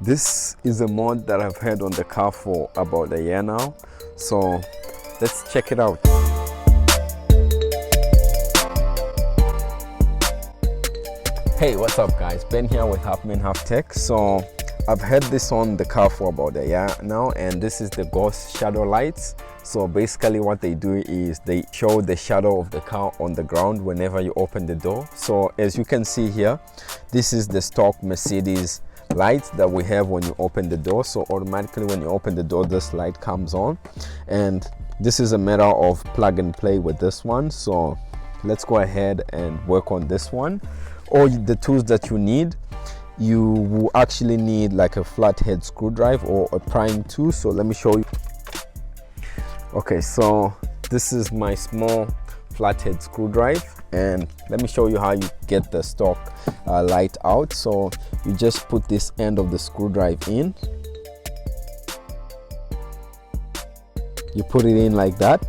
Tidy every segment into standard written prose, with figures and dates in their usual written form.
This is a mod that I've had on the car for about a year now, so let's check it out. Hey, what's up guys, Ben here with Half Man Half Tech. So I've had this on the car for about a year now, and this is the ghost shadow lights. So basically what they do is they show the shadow of the car on the ground whenever you open the door. So as you can see here, this is the stock Mercedes lights that we have when you open the door. So automatically when you open the door, this light comes on, and this is a matter of plug and play with this one. So let's go ahead and work on this one. All the tools that you need, you will actually need like a flathead screwdriver or a prying tool. So let me show you. Okay, so this is my small flathead screwdriver, and let me show you how you get the stock light out. So you just put this end of the screwdriver in, you put it in like that,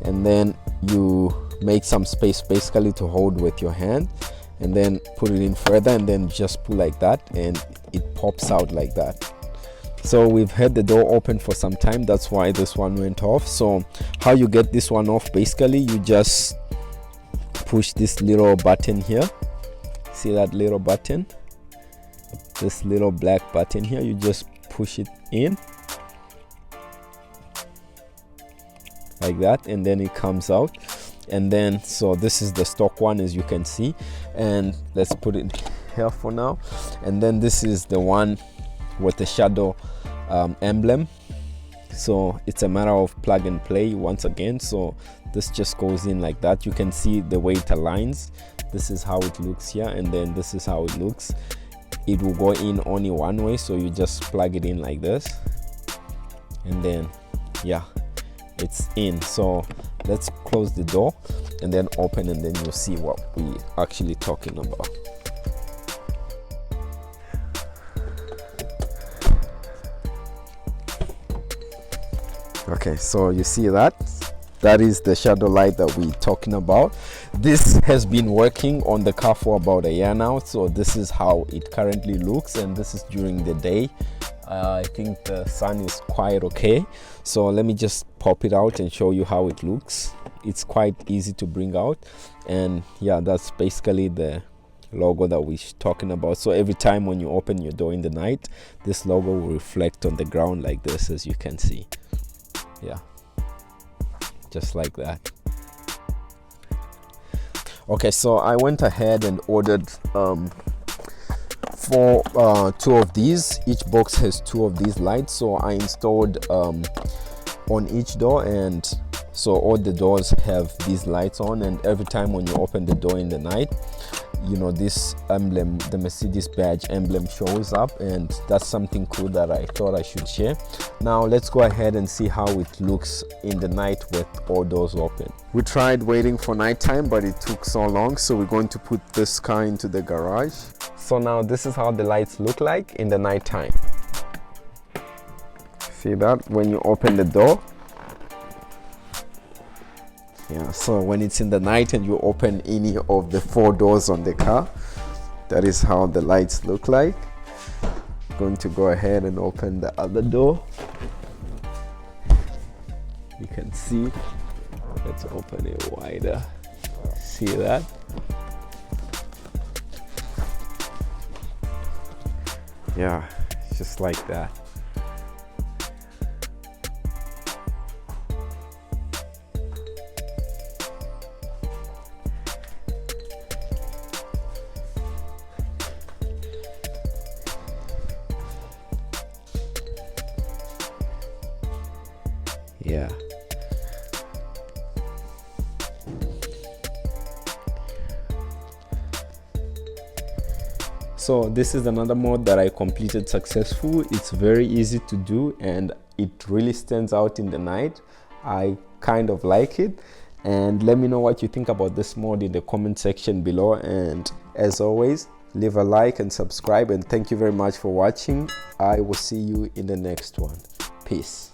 and then you make some space basically to hold with your hand, and then put it in further, and then just pull like that, and it pops out like that. So we've had the door open for some time, that's why this one went off. So how you get this one off, basically you just push this little button here. See that little button, this little black button here, you just push it in like that, and then it comes out. And then so this is the stock one, as you can see, and let's put it here for now. And then this is the one with the shadow emblem. So it's a matter of plug and play once again. So this just goes in like that. You can see the way it aligns. This is how it looks here, and then this is how it looks. It will go in only one way, so you just plug it in like this, and then yeah, it's in. So let's close the door and then open, and then you'll see what we actually talking about. Okay, so you see that is the shadow light that we're talking about. This has been working on the car for about a year now, so this is how it currently looks, and this is during the day. I think the sun is quite okay, so let me just pop it out and show you how it looks. It's quite easy to bring out, and yeah, that's basically the logo that we're talking about. So every time when you open your door in the night, this logo will reflect on the ground like this, as you can see. Yeah, just like that. Okay, so I went ahead and ordered two of these. Each box has two of these lights, so I installed on each door, and so all the doors have these lights on, and every time when you open the door in the night, you know, this emblem, the Mercedes badge emblem, shows up, and that's something cool that I thought I should share. Now let's go ahead and see how it looks in the night with all doors open. We tried waiting for nighttime, but it took so long, so we're going to put this car into the garage. So now this is how the lights look like in the nighttime. See that when you open the door? Yeah, so when it's in the night and you open any of the four doors on the car, that is how the lights look like. Going to go ahead and open the other door. You can see, let's open it wider. See that? Yeah, just like that. Yeah. So this is another mod that I completed successful. It's very easy to do, and it really stands out in the night. I kind of like it, and let me know what you think about this mod in the comment section below. And as always, leave a like and subscribe, and thank you very much for watching. I will see you in the next one. Peace.